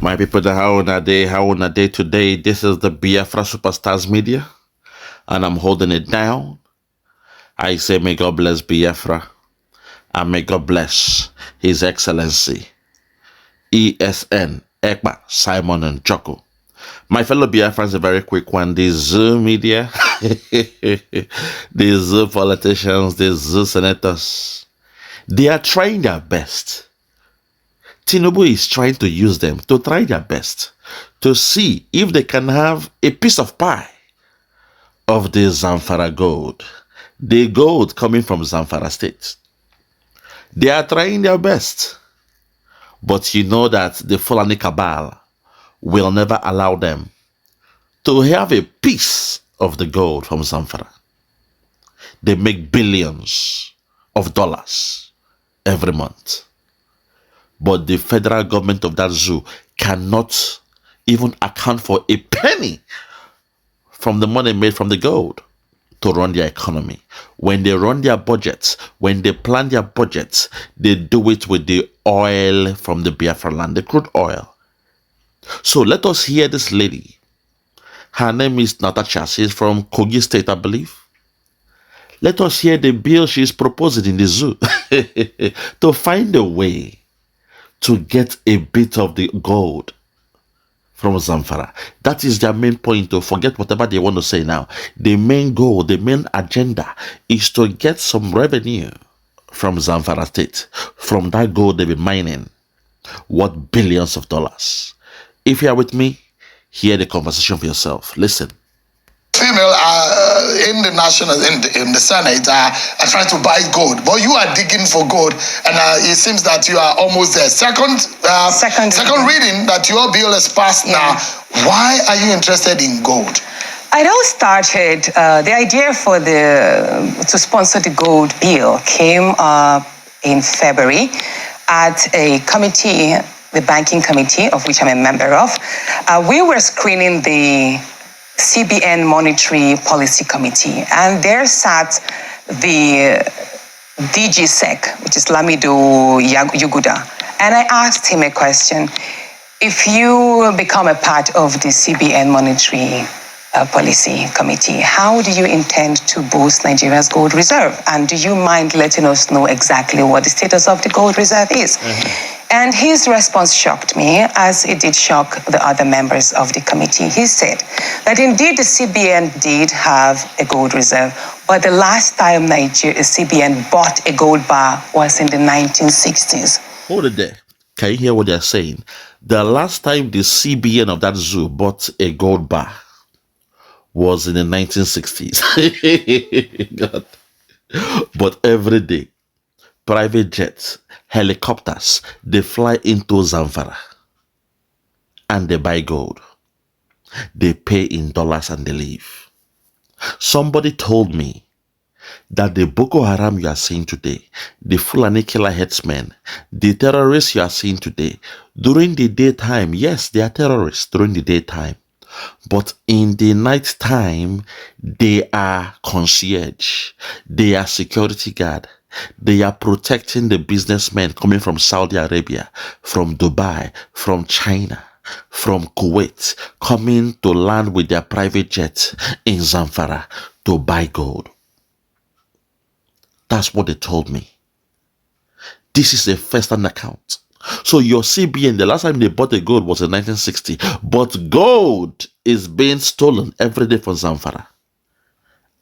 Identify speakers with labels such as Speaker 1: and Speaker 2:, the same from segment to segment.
Speaker 1: My people, how on a day today? This is the Biafra Superstars Media, and I'm holding it down. I say, may God bless Biafra, and may God bless His Excellency, ESN, Ekpa, Simon, and Joko. My fellow Biafrans, a very quick one. The Zoo media, the Zoo politicians, the Zoo senators, they are trying their best. Tinubu is trying to use them to try their best to see if they can have a piece of pie of the Zamfara gold. The gold coming from Zamfara state. They are trying their best. But you know that the FULANI Cabal will never allow them to have a piece of the gold from Zamfara. They make billions of dollars every month. But the federal government of that zoo cannot even account for a penny from the money made from the gold to run their economy. When they run their budgets, when they plan their budgets, they do it with the oil from the Biafra land, the crude oil. So let us hear this lady. Her name is Natasha. She's from Kogi State, I believe. Let us hear the bill she's proposing in the zoo to find a way to get a bit of the gold from Zamfara. That is their main point. To forget whatever they want to say now. The main goal, the main agenda is to get some revenue from Zamfara state. From that gold they've been mining. What billions of dollars. If you are with me, hear the conversation for yourself. Listen.
Speaker 2: Female in the national in the Senate are trying to buy gold, but you are digging for gold, and it seems that you are almost there. Second reading that your bill is passed now. Why are you interested in gold?
Speaker 3: It all started. The idea for to sponsor the gold bill came in February at a committee, the banking committee, of which I'm a member of. We were screening the CBN Monetary Policy Committee, and there sat the DGSEC, which is Lamido Yuguda. And I asked him a question. If you become a part of the CBN Monetary Policy Committee, how do you intend to boost Nigeria's gold reserve? And do you mind letting us know exactly what the status of the gold reserve is? And his response shocked me, as it did shock the other members of the committee. He said that indeed the CBN did have a gold reserve, but the last time CBN bought a gold bar was in the 1960s.
Speaker 1: Hold it there. Can you hear what they're saying? The last time the CBN of that zoo bought a gold bar was in the 1960s. God. But every day, private jets, helicopters, they fly into Zamfara and they buy gold. They pay in dollars and they leave. Somebody told me that the Boko Haram you are seeing today, the Fulani killer headsmen, the terrorists you are seeing today, during the daytime, yes, they are terrorists during the daytime, but in the night time, they are concierge, they are security guard. They are protecting the businessmen coming from Saudi Arabia, from Dubai, from China, from Kuwait, coming to land with their private jets in Zamfara to buy gold. That's what they told me. This is a first-hand account. So your CBN, the last time they bought the gold was in 1960, but gold is being stolen every day from Zamfara.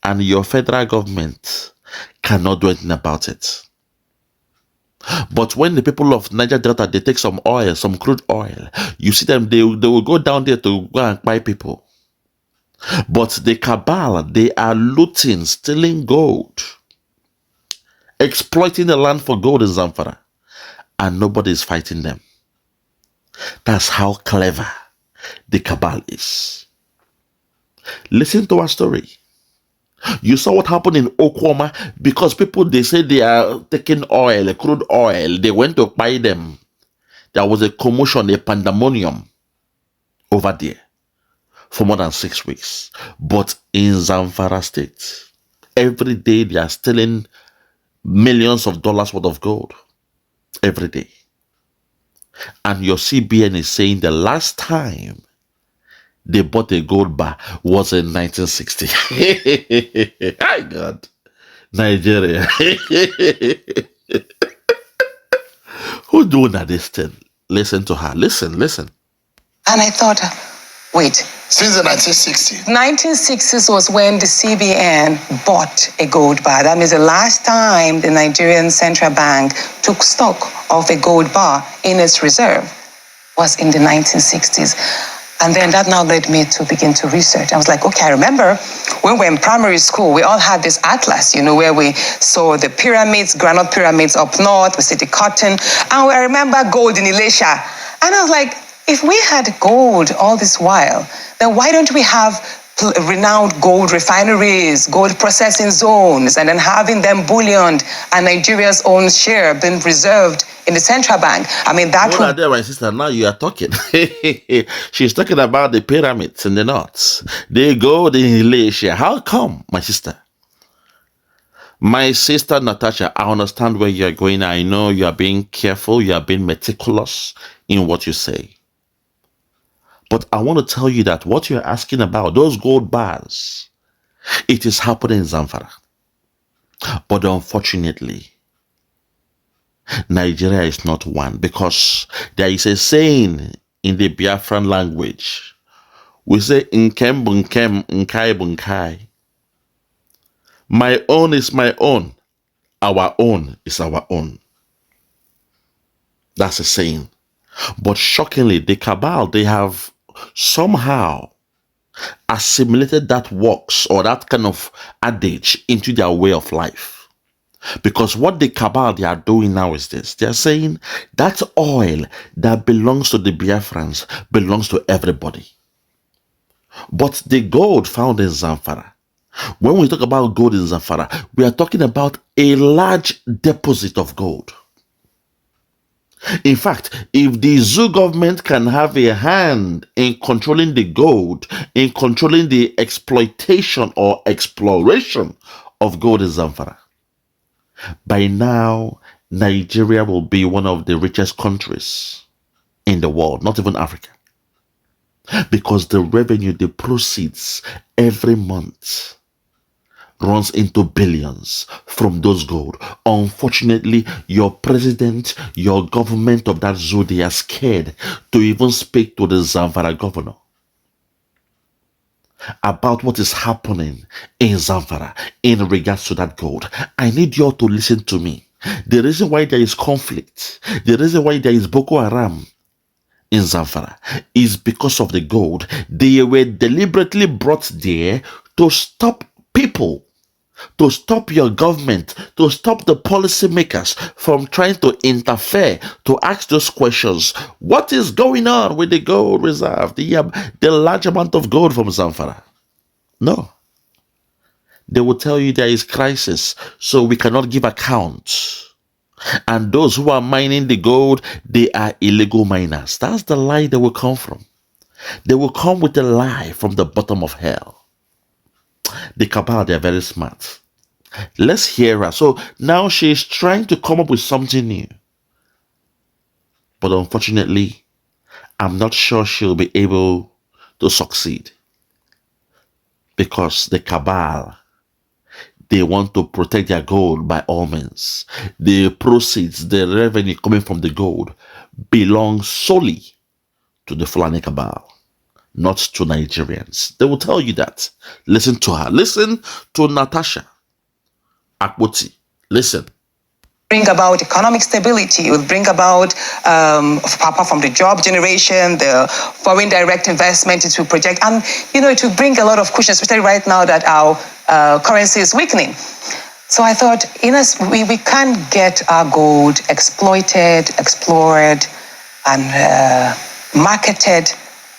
Speaker 1: And your federal government cannot do anything about it. But when the people of Niger Delta, they take some oil, some crude oil, you see them, they will go down there to go and buy people. But the Cabal, they are looting, stealing gold, exploiting the land for gold in Zamfara, and nobody is fighting them. That's how clever the Cabal is. Listen to our story. You saw what happened in Okwama, because people, they say they are taking oil, crude oil. They went to buy them. There was a commotion, a pandemonium over there for more than 6 weeks. But in Zamfara state, Every day they are stealing millions of dollars worth of gold. Every day. And your CBN is saying the last time they bought a gold bar was in 1960. My God. Nigeria. Who doing that this thing? Listen to her. Listen.
Speaker 3: And I thought, wait.
Speaker 2: Since the 1960s.
Speaker 3: 1960s was when the CBN bought a gold bar. That means the last time the Nigerian Central Bank took stock of a gold bar in its reserve was in the 1960s. And then that now led me to begin to research. I was like, okay, I remember when we were in primary school, we all had this atlas, where we saw the pyramids, granite pyramids up north, we see the cotton, and I remember gold in Elisha. And I was like, if we had gold all this while, then why don't we have renowned gold refineries, gold processing zones, and then having them bullioned and Nigeria's own share being reserved in the central bank? I mean, that
Speaker 1: would... there, my sister, now you are talking. She's talking about the pyramids in the north. They gold in Malaysia. How come, my sister? My sister Natasha, I understand where you're going. I know you are being careful. You are being meticulous in what you say. But I want to tell you that what you're asking about, those gold bars, it is happening in Zamfara. But unfortunately, Nigeria is not one, because there is a saying in the Biafran language. We say, Nkem bunkem, nkai bunkai. My own is my own. Our own is our own. That's a saying. But shockingly, the Cabal, they have somehow assimilated that works or that kind of adage into their way of life. Because what the Cabal they are doing now is this. They are saying that oil that belongs to the Biafrans belongs to everybody. But the gold found in Zamfara, when we talk about gold in Zamfara, we are talking about a large deposit of gold. In fact, if the zoo government can have a hand in controlling the gold, in controlling the exploitation or exploration of gold in Zamfara, by now, Nigeria will be one of the richest countries in the world, not even Africa. Because the revenue, the proceeds every month runs into billions from those gold. Unfortunately, your president, your government of that zoo, they are scared to even speak to the Zamfara governor about what is happening in Zamfara in regards to that gold. I need you all to listen to me. The reason why there is conflict, the reason why there is Boko Haram in Zamfara is because of the gold. They were deliberately brought there to stop people, to stop your government, to stop the policymakers from trying to interfere, to ask those questions. What is going on with the gold reserve, the large amount of gold from Zamfara? No. They will tell you there is crisis, so we cannot give account. And those who are mining the gold, they are illegal miners. That's the lie they will come from. They will come with a lie from the bottom of hell. The Cabal, they are very smart. Let's hear her. So now she's trying to come up with something new. But unfortunately, I'm not sure she'll be able to succeed. Because the Cabal, they want to protect their gold by all means. The proceeds, the revenue coming from the gold belongs solely to the FULANI Cabal, not to Nigerians. They will tell you that. Listen to her. Listen to Natasha Akpoti. Listen.
Speaker 3: Bring about economic stability, it will bring about, apart from the job generation, the foreign direct investment, it will project, and, it will bring a lot of cushion, especially right now that our currency is weakening. So I thought, we can get our gold exploited, explored, and marketed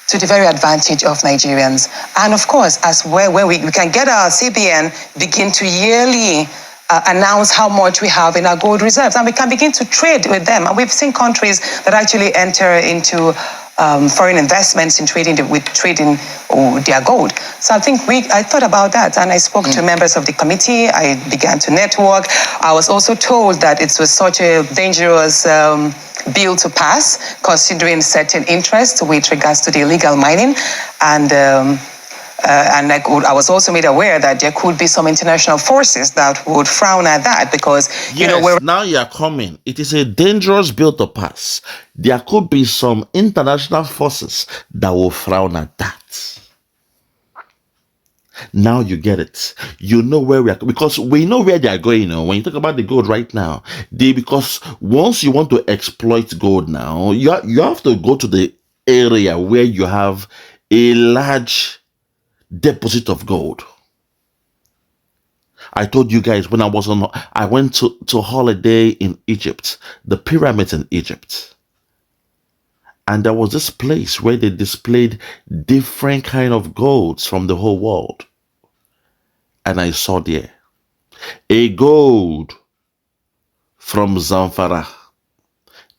Speaker 3: to the very advantage of Nigerians. And of course, as where we can get our CBN begin to yearly announce how much we have in our gold reserves, and we can begin to trade with them. And we've seen countries that actually enter into foreign investments in trading their gold. So I thought about that, and I spoke to members of the committee. I began to network. I was also told that it was such a dangerous bill to pass, considering certain interests with regards to the illegal mining, and I was also made aware that there could be some international forces that would frown at that because,
Speaker 1: now you are coming. It is a dangerous bill to pass. There could be some international forces that will frown at that. Now you get it. You know where we are, because we know where they are going. When you talk about the gold right now, because once you want to exploit gold now, you have to go to the area where you have a large deposit of gold. I told you guys when I went to holiday in Egypt, the pyramids in Egypt, and there was this place where they displayed different kind of golds from the whole world, and I saw there a gold from Zamfara,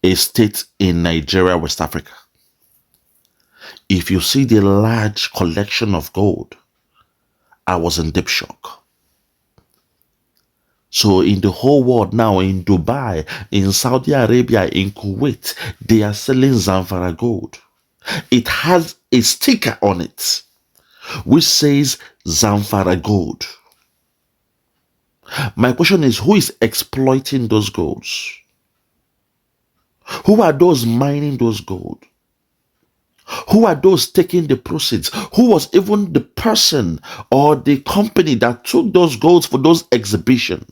Speaker 1: a state in Nigeria, West Africa. If you see the large collection of gold, I was in deep shock. So in the whole world now, in Dubai, in Saudi Arabia, in Kuwait, they are selling Zamfara gold. It has a sticker on it which says Zamfara gold. My question is, who is exploiting those golds? Who are those mining those gold? Who are those taking the proceeds? Who was even the person or the company that took those golds for those exhibitions?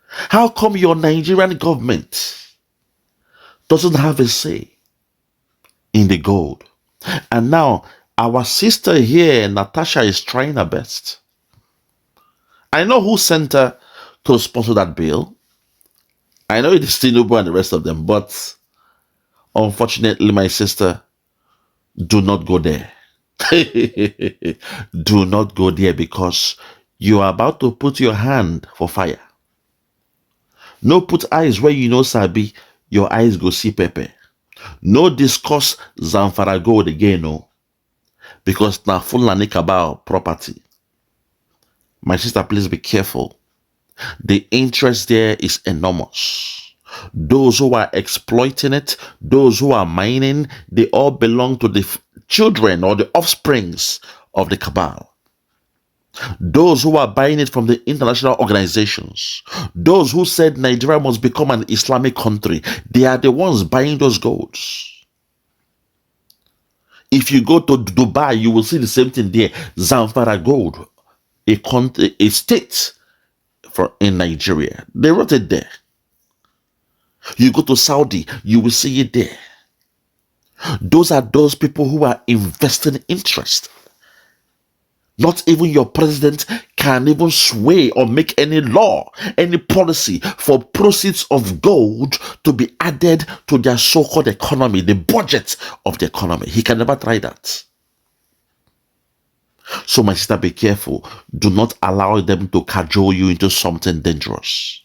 Speaker 1: How come your Nigerian government doesn't have a say in the gold? And now our sister here, Natasha, is trying her best. I know who sent her to sponsor that bill. I know it is Tinubu and the rest of them, but unfortunately, my sister, do not go there. Do not go there, because you are about to put your hand for fire. No put eyes where you know Sabi, your eyes go see pepper. No discuss Zamfara gold again, no. Because now FULANI Cabal property. My sister, please be careful. The interest there is enormous. Those who are exploiting it, those who are mining, they all belong to the children or the offsprings of the cabal. Those who are buying it from the international organizations, those who said Nigeria must become an Islamic country, they are the ones buying those golds. If you go to Dubai, you will see the same thing there. Zamfara gold, a state in Nigeria. They wrote it there. You go to Saudi, you will see it there. Those are those people who are investing interest. Not even your president can even sway or make any law, any policy for proceeds of gold to be added to their so-called economy, the budget of the economy. He can never try that. So my sister, be careful. Do not allow them to cajole you into something dangerous.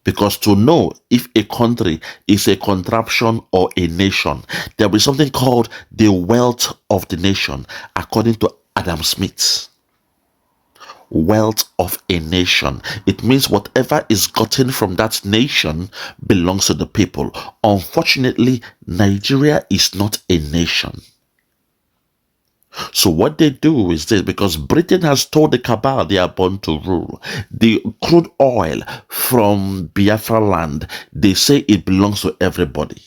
Speaker 1: Because to know if a country is a contraption or a nation, there will be something called the wealth of the nation, according to Adam Smith. Wealth of a nation. It means whatever is gotten from that nation belongs to the people. Unfortunately, Nigeria is not a nation. So what they do is this, because Britain has told the cabal they are born to rule. The crude oil from Biafra land, they say it belongs to everybody.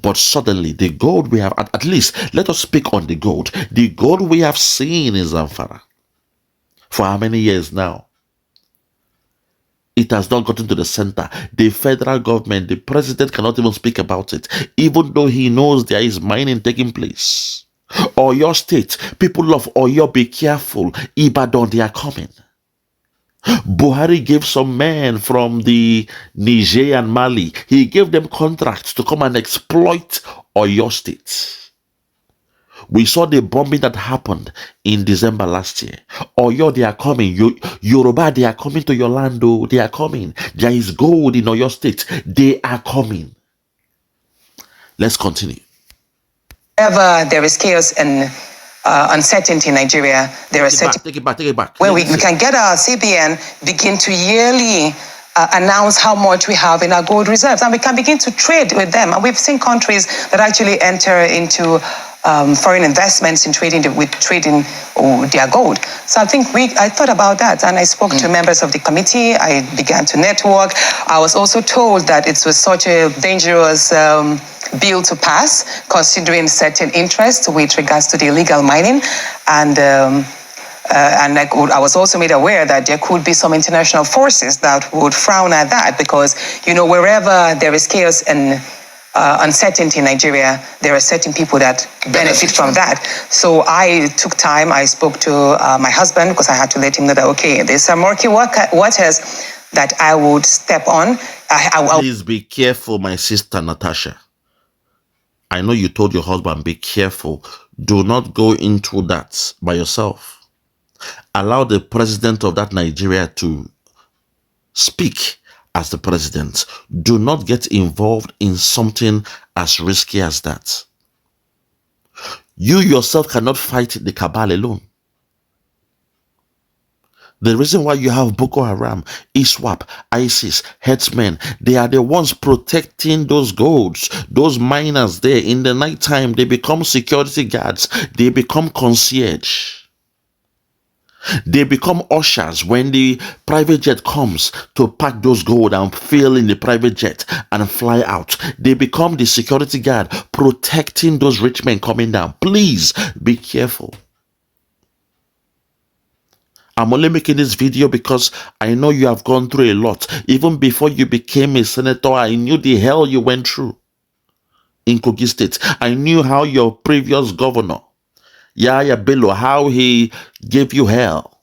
Speaker 1: But suddenly the gold we have, at least let us speak on the gold. The gold we have seen in Zamfara for how many years now? It has not gotten to the center. The federal government, the president cannot even speak about it, even though he knows there is mining taking place. Or your state, people of Oyo, be careful. Ibadan, they are coming. Buhari gave some men from the Niger and Mali, he gave them contracts to come and exploit Oyo state. We saw the bombing that happened in December last year. Oyo, they are coming. Yoruba, they are coming to your land. They are coming. There is gold in Oyo state. They are coming. Let's continue.
Speaker 3: Wherever there is chaos and uncertainty in Nigeria, there are certain...
Speaker 1: Take it back.
Speaker 3: Where we can get our CBN, begin to yearly announce how much we have in our gold reserves, and we can begin to trade with them. And we've seen countries that actually enter into foreign investments in trading their gold. So I thought about that, and I spoke to members of the committee. I began to network. I was also told that it was such a dangerous bill to pass, considering certain interests with regards to the illegal mining, and I was also made aware that there could be some international forces that would frown at that, because, wherever there is chaos and uncertainty in Nigeria, there are certain people that benefit from that. So I took time. I spoke to my husband, because I had to let him know that, okay, there's some murky waters that I would step on.
Speaker 1: Please be careful, my sister Natasha. I know you told your husband, be careful. Do not go into that by yourself. Allow the president of that Nigeria to speak as the president. Do not get involved in something as risky as that. You yourself cannot fight the Cabal alone. The reason why you have Boko Haram, ISWAP, ISIS, headsmen, they are the ones protecting those golds, those miners there. In the nighttime, they become security guards. They become concierge. They become ushers when the private jet comes to pack those gold and fill in the private jet and fly out. They become the security guard protecting those rich men coming down. Please be careful. I'm only making this video because I know you have gone through a lot. Even before you became a senator, I knew the hell you went through in Kogi State. I knew how your previous governor, Yaya Bello, how he gave you hell.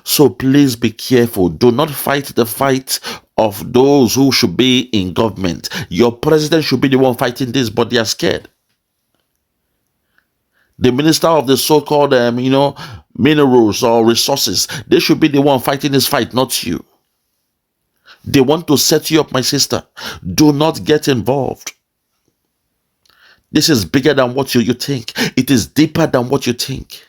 Speaker 1: So please be careful. Do not fight the fight of those who should be in government. Your president should be the one fighting this, but they are scared. The minister of the so-called, minerals or resources, they should be the one fighting this fight, not you. They want to set you up, my sister. Do not get involved. This is bigger than what you think. It is deeper than what you think.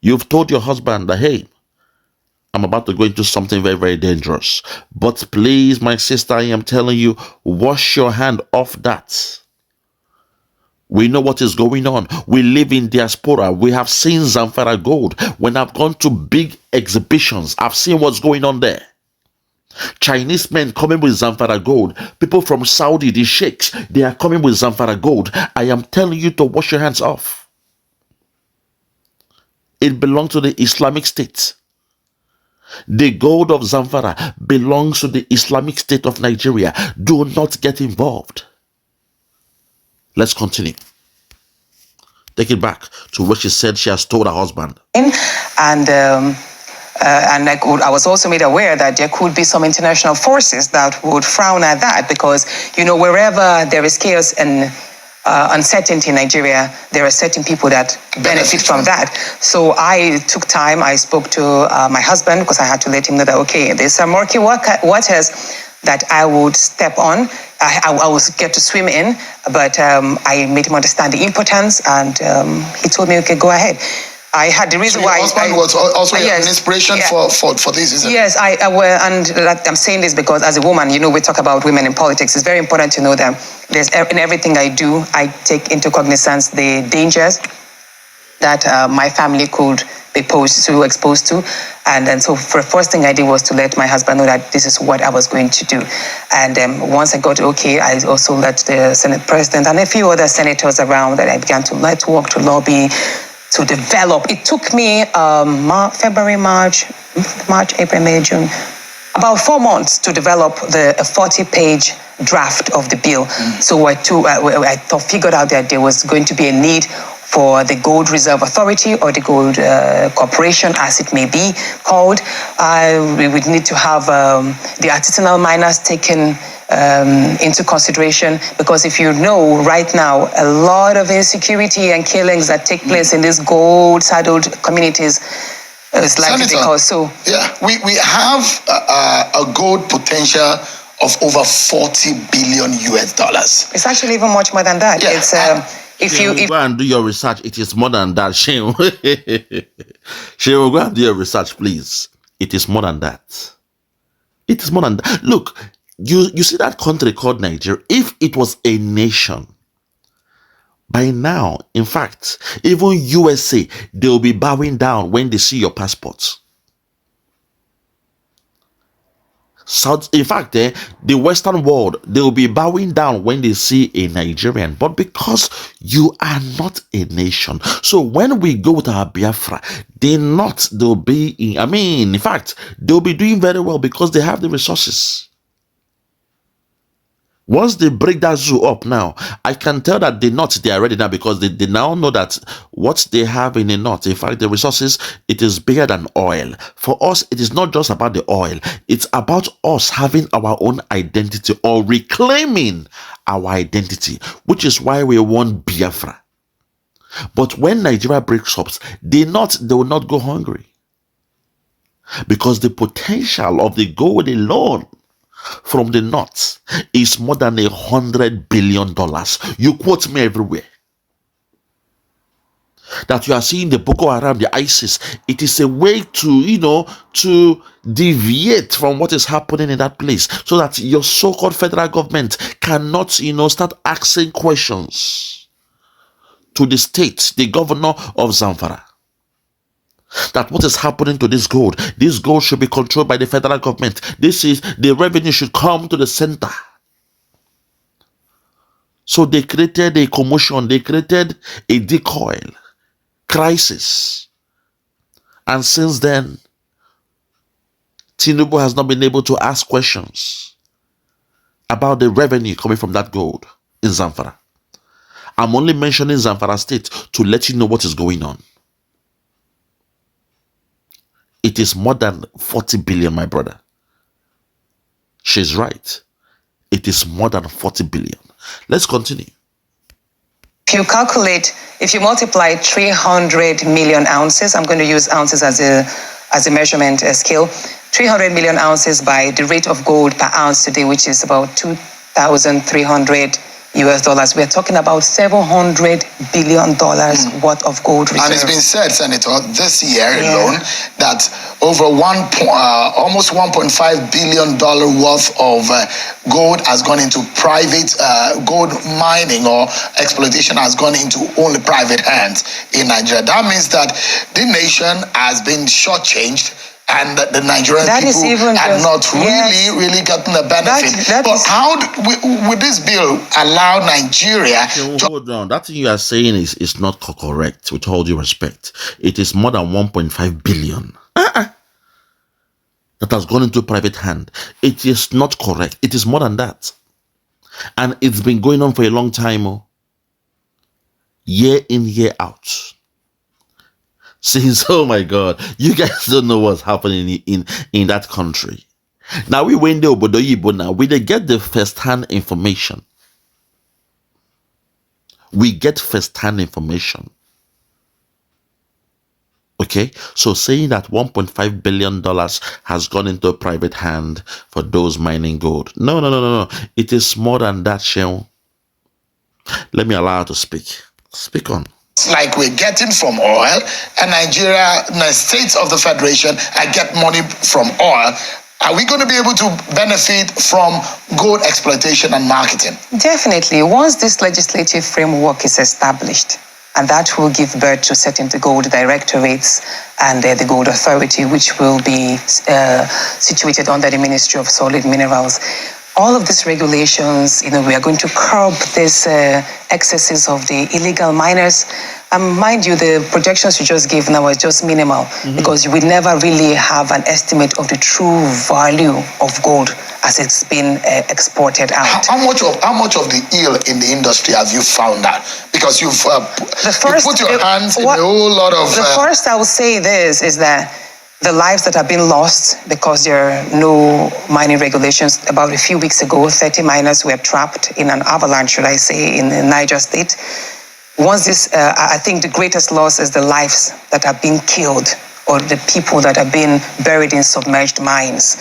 Speaker 1: You've told your husband that, hey, I'm about to go into something very, very dangerous. But please, my sister, I am telling you, wash your hand off that. We know what is going on. We live in diaspora. We have seen Zamfara gold. When I've gone to big exhibitions, I've seen what's going on there. Chinese men coming with Zamfara gold. People from Saudi, the sheikhs, they are coming with Zamfara gold. I am telling you to wash your hands off. It belongs to the Islamic State. The gold of Zamfara belongs to the Islamic State of Nigeria. Do not get involved. Let's continue. Take it back to what she said she has told her husband.
Speaker 3: And I was also made aware that there could be some international forces that would frown at that, because, wherever there is chaos and uncertainty in Nigeria, there are certain people that benefit from that. So I took time. I spoke to my husband, because I had to let him know that, okay, there's some murky waters that I would step on. I would get to swim in, but I made him understand the importance, and he told me, okay, go ahead. I had the reason why.
Speaker 2: Your husband was also an inspiration for this, isn't it?
Speaker 3: Yes, I'm saying this because as a woman, we talk about women in politics. It's very important to know that in everything I do, I take into cognizance the dangers that my family could be exposed to. And so the first thing I did was to let my husband know that this is what I was going to do. And once I got okay, I also let the Senate President and a few other senators around that I began to network, to lobby, to develop. It took me February, March, April, May, June, about 4 months to develop a 40-page draft of the bill. So I figured out that there was going to be a need for the Gold Reserve Authority, or the Gold Corporation, as it may be called. We would need to have the artisanal miners taken into consideration, because if you know right now, a lot of insecurity and killings that take place in these gold-saddled communities is likely
Speaker 2: Senator,
Speaker 3: because so.
Speaker 2: Yeah, we have a gold potential of over 40 billion US dollars.
Speaker 3: It's actually even much more than that.
Speaker 2: Yeah,
Speaker 3: It's if you
Speaker 1: go and do your research, it is more than that. Shane, Shane, go and do your research, please. It is more than that. It is more than that. Look, you see that country called Nigeria. If it was a nation, by now, in fact, even USA, they will be bowing down when they see your passports. In fact, the Western world, they will be bowing down when they see a Nigerian. But because you are not a nation, so when we go with our Biafra, they'll be in fact, they'll be doing very well because they have the resources. Once they break that zoo up now, I can tell that the North, they are ready now because they now know that what they have in the North, in fact, the resources, it is bigger than oil. For us, it is not just about the oil. It's about us having our own identity or reclaiming our identity, which is why we want Biafra. But when Nigeria breaks up, they will not go hungry. Because the potential of the gold alone from the North is more than $100 billion. You quote me everywhere. That you are seeing the Boko Haram, the ISIS, it is a way to deviate from what is happening in that place so that your so-called federal government cannot, start asking questions to the state, the governor of Zamfara. That what is happening to this gold should be controlled by the federal government. The revenue should come to the center. So they created a commotion, they created a decoy, crisis. And since then, Tinubu has not been able to ask questions about the revenue coming from that gold in Zamfara. I'm only mentioning Zamfara state to let you know what is going on. It is more than 40 billion, my brother. She's right. It is more than 40 billion. Let's continue.
Speaker 3: If you multiply 300 million ounces, I'm going to use ounces as a measurement scale, 300 million ounces by the rate of gold per ounce today, which is about $2,300 US. We're talking about $700 billion worth of gold reserves.
Speaker 2: And it's been said, Senator, this year alone, that over almost $1.5 billion worth of gold has gone into private gold mining or exploitation has gone into only private hands in Nigeria. That means that the nation has been shortchanged. And the Nigerian people are not really getting the benefit. But how would this bill allow Nigeria to...
Speaker 1: Hold on. That thing you are saying is not correct, with all due respect. It is more than 1.5 billion. That has gone into private hand. It is not correct. It is more than that. And it's been going on for a long time. Year in, year out. Since, oh my God, you guys don't know what's happening in that country. Now we went there, but now we get the first-hand information. We get first-hand information. Okay, so saying that $1.5 billion has gone into a private hand for those mining gold. No. It is more than that, Sheon. Let me allow her to speak. Speak on.
Speaker 2: Like we're getting from oil, and Nigeria, the states of the Federation, get money from oil. Are we going to be able to benefit from gold exploitation and marketing?
Speaker 3: Definitely. Once this legislative framework is established, and that will give birth to setting the gold directorates and the gold authority, which will be situated under the Ministry of Solid Minerals. All of these regulations, we are going to curb these excesses of the illegal miners. Mind you, the projections you just gave now are just minimal because you will never really have an estimate of the true value of gold as it's been exported out.
Speaker 2: How much of the ill in the industry have you found out? Because you've you put your hands in a whole lot of...
Speaker 3: The first I will say this is that the lives that have been lost because there are no mining regulations. About a few weeks ago, 30 miners were trapped in an avalanche, should I say, in the Niger State. Once this, I think the greatest loss is the lives that have been killed or the people that have been buried in submerged mines.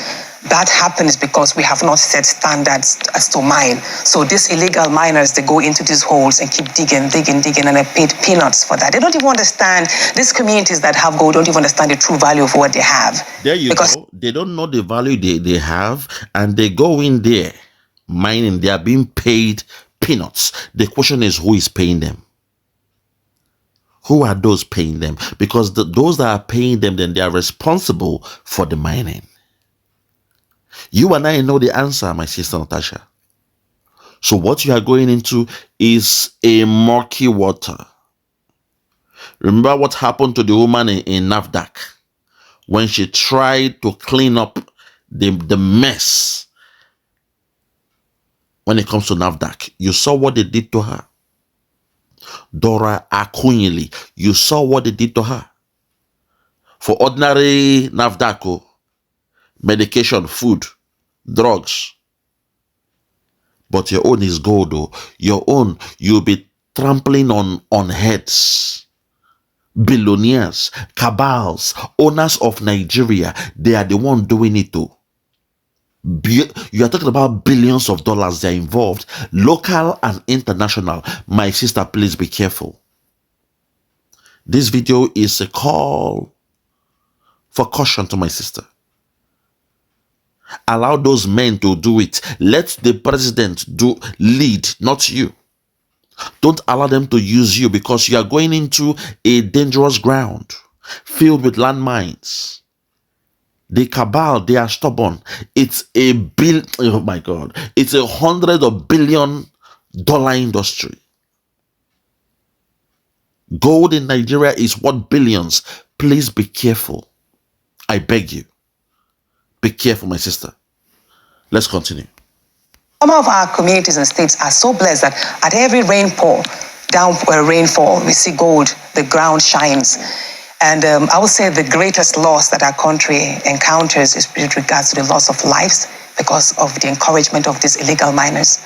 Speaker 3: That happens because we have not set standards as to mine. So these illegal miners, they go into these holes and keep digging, and they paid peanuts for that. They don't even understand, these communities that have gold don't even understand the true value of what they have.
Speaker 1: There you go. They don't know the value they have, and they go in there mining. They are being paid peanuts. The question is, who is paying them? Who are those paying them? Because those that are paying them, then they are responsible for the mining. You and I know the answer, my sister Natasha. So what you are going into is a murky water. Remember what happened to the woman in NAFDAC when she tried to clean up the mess when it comes to NAFDAC. You saw what they did to her. Dora Akunyili, you saw what they did to her. For ordinary NAFDAC, medication, food, drugs. But your own is gold, though. Your own, you'll be trampling on heads. Billionaires, cabals, owners of Nigeria, they are the one doing it too. You are talking about billions of dollars they are involved, local and international. My sister, please be careful. This video is a call for caution to my sister. Allow those men to do it. Let the president lead, not you. Don't allow them to use you, because you are going into a dangerous ground filled with landmines. The cabal, they are stubborn. It's oh my God, it's $100 billion industry. Gold in Nigeria is worth billions. Please be careful. I beg you. Be careful, my sister. Let's continue.
Speaker 3: Some of our communities and states are so blessed that at every rainfall, we see gold, the ground shines. And I would say the greatest loss that our country encounters is with regards to the loss of lives because of the encouragement of these illegal miners.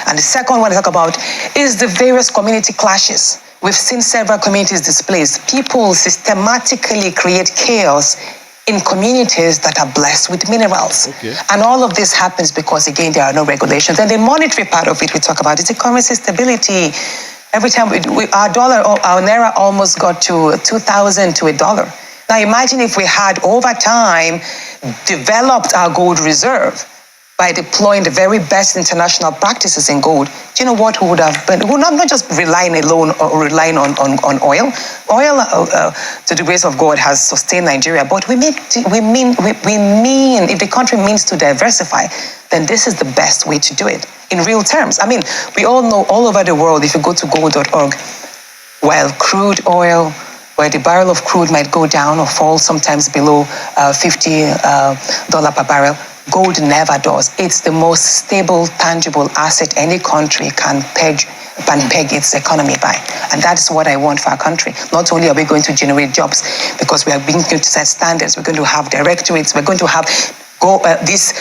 Speaker 3: And the second one I talk about is the various community clashes. We've seen several communities displaced. People systematically create chaos in communities that are blessed with minerals. Okay. And all of this happens because, again, there are no regulations. And the monetary part of it we talk about is the currency stability. Every time our naira almost got to 2,000 to $1. Now imagine if we had over time developed our gold reserve by deploying the very best international practices in gold. Do you know what we would have been? We're not just relying alone or relying on oil. Oil, to the grace of God, has sustained Nigeria. But we mean, if the country means to diversify, then this is the best way to do it in real terms. I mean, we all know all over the world, if you go to gold.org, while crude oil, where the barrel of crude might go down or fall sometimes below $50 per barrel, gold never does. It's the most stable, tangible asset any country can peg its economy by. And that's what I want for our country. Not only are we going to generate jobs, because we are going to set standards, we're going to have directorates, we're going to have this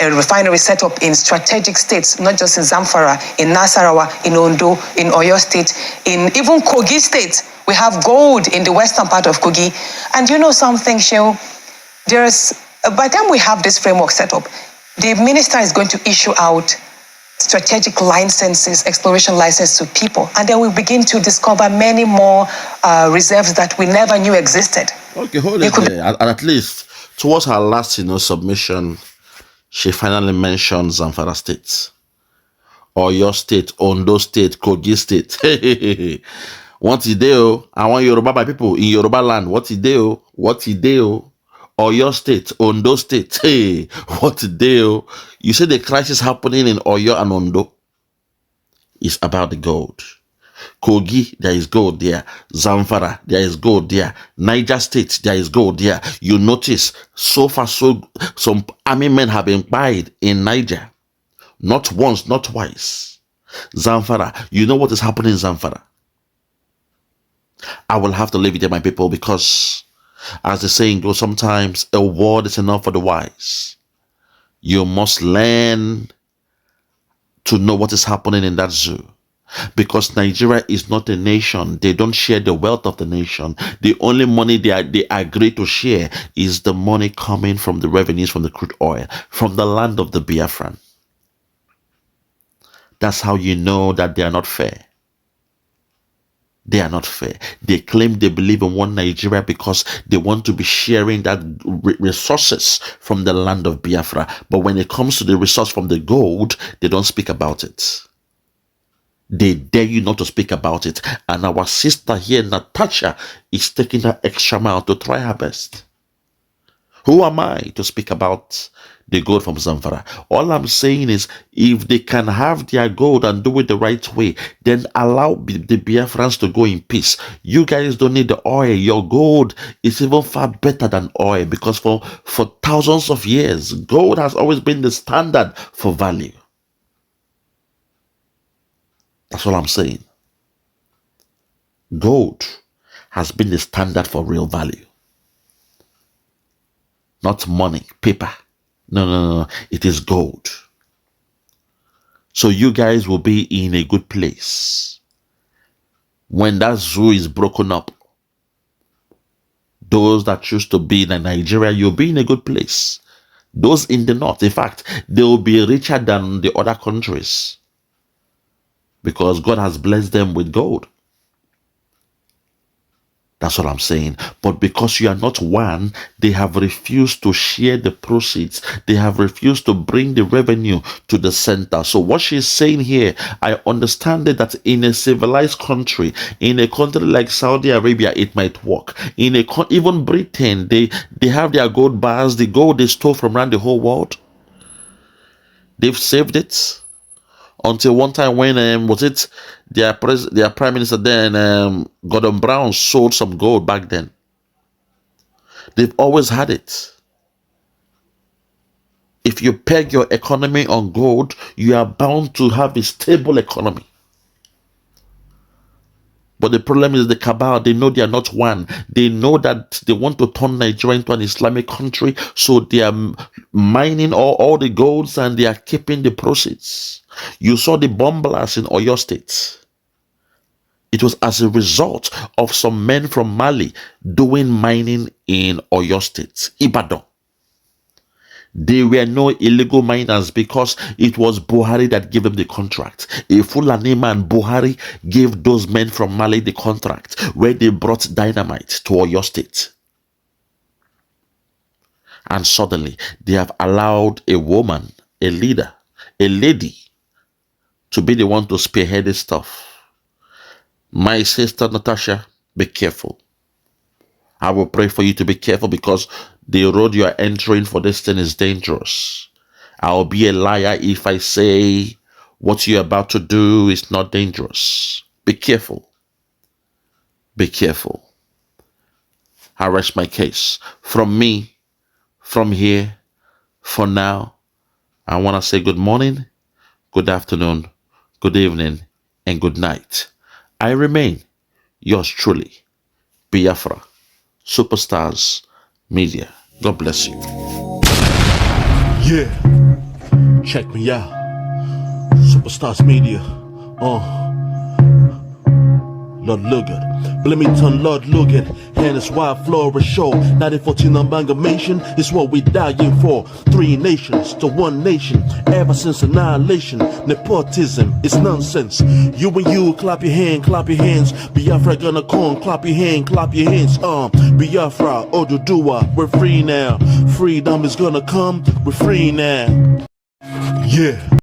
Speaker 3: refinery set up in strategic states, not just in Zamfara, in Nasarawa, in Ondo, in Oyo State, in even Kogi State. We have gold in the western part of Kogi. And you know something, Shehu? By the time we have this framework set up, the minister is going to issue out strategic licenses, exploration licenses to people, and then we begin to discover many more reserves that we never knew existed.
Speaker 1: Okay, hold it there. At least towards her last, submission, she finally mentioned Zamfara State, Oyo State, Ondo State, Kogi State. What is there? I want Yoruba by people in Yoruba land. What is there? What is there? Oyo State, Ondo State. Hey, what the deal? You say the crisis happening in Oyo and Ondo is about the gold. Kogi, there is gold there. Zamfara, there is gold there. Niger State, there is gold there. You notice, so far, some army men have been buried in Niger. Not once, not twice. Zamfara, you know what is happening in Zamfara? I will have to leave it there, my people, because as the saying goes, sometimes a word is enough for the wise. You must learn to know what is happening in that zoo. Because Nigeria is not a nation. They don't share the wealth of the nation. The only money they agree to share is the money coming from the revenues from the crude oil, from the land of the Biafran. That's how you know that they are not fair. They are not fair. They claim they believe in one Nigeria because they want to be sharing that resources from the land of Biafra. But when it comes to the resource from the gold, they don't speak about it. They dare you not to speak about it. And our sister here, Natasha, is taking her extra mile to try her best. Who am I to speak about the gold from Zamfara? All I'm saying is, if they can have their gold and do it the right way, then allow the Biafrans to go in peace. You guys don't need the oil. Your gold is even far better than oil, because for thousands of years, gold has always been the standard for value. That's all I'm saying. Gold has been the standard for real value. Not money, paper. No. It is gold. So you guys will be in a good place. When that zoo is broken up, those that choose to be in Nigeria, you'll be in a good place. Those in the north, in fact, they will be richer than the other countries, because God has blessed them with gold. That's what I'm saying. But because you are not one, they have refused to share the proceeds. They have refused to bring the revenue to the center. So what she's saying here, I understand that in a civilized country, in a country like Saudi Arabia, it might work. Even Britain, they have their gold bars, the gold they stole from around the whole world. They've saved it. Until one time when their prime minister then, Gordon Brown, sold some gold back then. They've always had it. If you peg your economy on gold, you are bound to have a stable economy. But the problem is the Cabal, they know they are not one. They know that they want to turn Nigeria into an Islamic country, so they are mining all the golds and they are keeping the proceeds. You saw the bomb blast in Oyo State. It was as a result of some men from Mali doing mining in Oyo State, Ibadan. They were no illegal miners because it was Buhari that gave them the contract. A FULANI man, Buhari, gave those men from Mali the contract where they brought dynamite to Oyo State. And suddenly, they have allowed a woman, a leader, a lady, to be the one to spearhead this stuff. My sister Natasha, be careful. I will pray for you to be careful, because the road you are entering for this thing is dangerous. I will be a liar if I say what you're about to do is not dangerous. Be careful. Be careful. I rest my case. From me, from here, for now, I want to say good morning, good afternoon, good evening, and good night. I remain yours truly, Biafra Superstars Media. God bless you.
Speaker 4: Yeah, check me out. Superstars Media. Lord Logan, Bloomington, Lord Logan, and it's Wild Flora Show. 1914 amalgamation is what we dying for. 3 nations to 1 nation. Ever since annihilation, nepotism is nonsense. You and you, clap your hands. Biafra gonna come, clap your hands. Biafra, Oduduwa, we're free now. Freedom is gonna come, we're free now. Yeah.